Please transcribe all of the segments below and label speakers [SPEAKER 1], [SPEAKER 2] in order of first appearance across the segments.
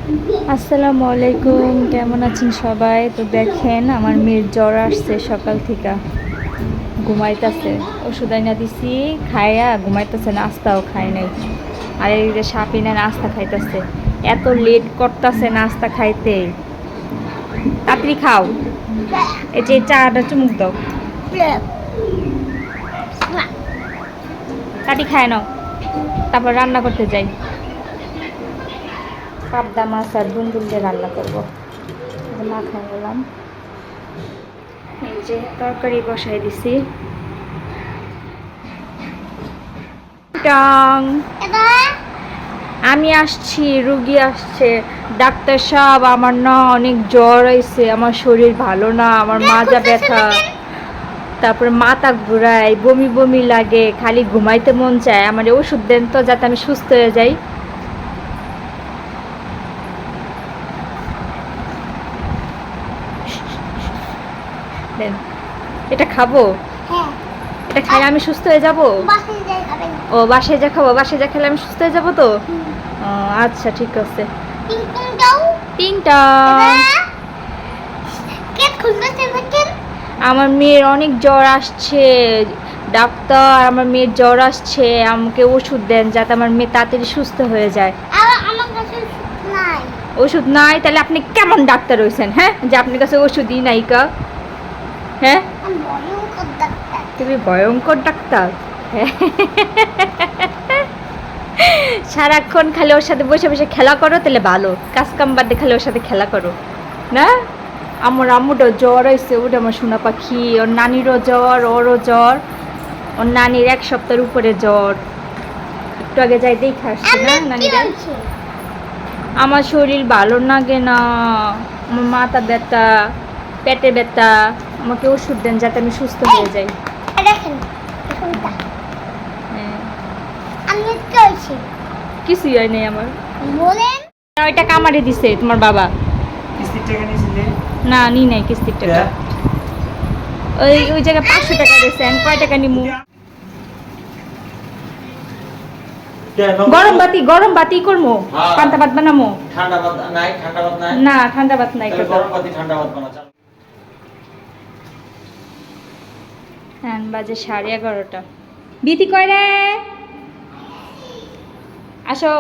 [SPEAKER 1] আসসালামু আলাইকুম, কেমন আছেন সবাই? তো দেখেন আমার মেয়ের জ্বর আসছে সকাল থেকে, ঘুমাইতেছে। ওষুধ আইনা দিছি, খাইয়া ঘুমাইতেছে, নাস্তাও খায় নাই। আর এই যে সাপিনা নাস্তা খাইতেছে, এত লেট করতেছে নাস্তা খাইতে। তাড়াতাড়ি খাও, এই যে চাটা চুমুক দাও, তাড়াতাড়ি খায় নাও, তারপর রান্না করতে যাই। পাবদা মাছ আর দুন্দুল দিয়ে রান্না করবো, মাখাই নিলাম। এই যে তরকারি বসাই দিছি। টং, আমি আসছি, রুগী আসছে। ডাক্তার সাহেব, আমার না অনেক জ্বর হয়েছে, আমার শরীর ভালো না, আমার মাজা ব্যথা, তারপরে মাথা ঘুরায়, বমি বমি লাগে, খালি ঘুমাইতে মন চায়। আমার ওষুধ দেন তো, যাতে আমি সুস্থ হয়ে যাই। দেন, এটা খাবো? এটা খাইলে আমি সুস্থ হয়ে যাবো? ও বাসায় যা খাবো, বাসায় যা খেলে আমি সুস্থ হয়ে যাবো তো? ও আচ্ছা, ঠিক আছে। আমার মেয়ের অনেক জ্বর আসছে, ডাক্তার আমার মেয়ের জ্বর আসছে, আমাকে ওষুধ দেন যাতে আমার মেয়ে তাড়াতাড়ি সুস্থ হয়ে যায়। ওষুধ নাই? তাহলে আপনি কেমন ডাক্তার হয়েছেন, হ্যাঁ, যে আপনার কাছে ওষুধই নাই? কা হ্যাঁ, তুমি ভয়ঙ্কর ডাক্তার। সারাক্ষণ খালি ওর সাথে বসে বসে খেলা করো, তাহলে ভালো। কাজ কাম বাদে খালি ওর সাথে খেলা করো না। আমার আম্মুটাও জ্বর হয়েছে, ওটা আমার সোনা পাখি। ওর নানিরও জ্বর, ওরও জ্বর। ওর নানির 1 সপ্তাহের উপরে জ্বর। একটু আগে যাই দেখে আসছে না নানিরা। আমার শরীর ভালো লাগে না, আমার মাথা ব্যথা, পেটে ব্যথা। আমাকে ওষুধ দেন যাতে আমি সুস্থ হয়ে যাই। কিছুই হয় নাই আমার। ওই টাকা আমারে দিছে তোমার বাবা। না, নি নাই কিস্তির টাকা। ওই জায়গায় 500 টাকা দিয়েছে, আমি কয় টাকা নিমু? গরম বাতি করবো, পান্তা ভাত বানামো। না, ঠান্ডা ভাত নাই। হ্যাঁ, বাজে 11:30। বিতি কয় রে, আসো।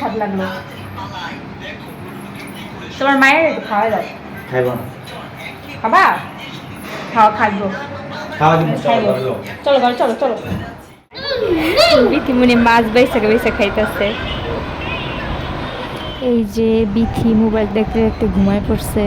[SPEAKER 1] স্বাদ লাগলো তোমার মায়ের? খাওয়া দাও। খাইবো না? খাবা? খাইবো। চলো ঘরে, চলো চলো। বিথিমুনি মাছ বাইসা বাইসা খাইতেছে। এই যে বিথি মোবাইল দেখতে দেখতে ঘুমায় পড়ছে।